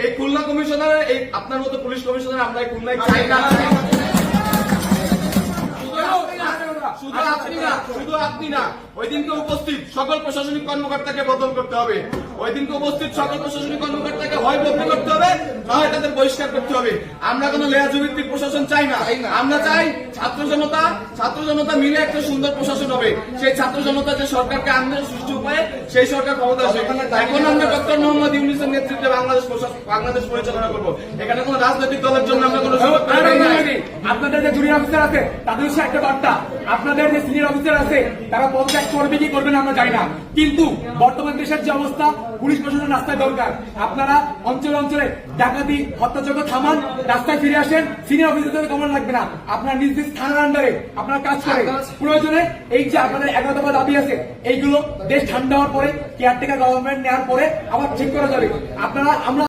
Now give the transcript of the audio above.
এই খুলনা কমিশনার, এই আপনার মতো পুলিশ কমিশনার আমরা খুলনায় চাই না। শুধু আপনি না, ওই দিনকে উপস্থিত সকল প্রশাসনিক কর্মকর্তাকে বদল করতে হবে। ওই দিনকে উপস্থিত সকল প্রশাসনিক কর্মকর্তাকে হয় বদলি করতে হবে, নয় তাদের বহিষ্কার করতে হবে। আমরা কোন লেহাজু ভিত্তিক প্রশাসন চাই না। আমরা চাই ছাত্র জনতা মিলে একটা সুন্দর প্রশাসন হবে। সেই ছাত্র জনতা যে সরকারকে আনবে সুষ্ঠু উপায়ে, সেই সরকার ক্ষমতা আসবে। এখন আমরা ডক্টর মোহাম্মদ ইউনূসের নেতৃত্বে বাংলাদেশ পরিচালনা করবো। এখানে কোন রাজনৈতিক দলের জন্য আমরা কোন আপনাদের যে জুনিয়র অফিসার আছে তাদের হচ্ছে একটা বার্তা, আপনাদের যে সিনিয়র অফিসার আছে তারা পদত্যাগ করবে কি করবে না আমরা জানি না, কিন্তু বর্তমান দেশের যে অবস্থা পুলিশ প্রশাসন রাস্তায় দরকার। আপনারা অঞ্চলে অঞ্চলে ডাকাতি হত্যাযজ্ঞ থামান, রাস্তায় ফিরে আসেন। সিনিয়র অফিসারদের কমন লাগবে না, আপনারা নিজ নিজ থানার আন্ডারে আপনারা কাজ করে প্রয়োজনে এই যে আপনাদের 11 দফা দাবি আছে এইগুলো দেশ ঠান্ডা হওয়ার পরে কেয়ারটেকার গভর্নমেন্ট নেওয়ার পরে আবার ঠিক করা যাবে। আপনারা আমরা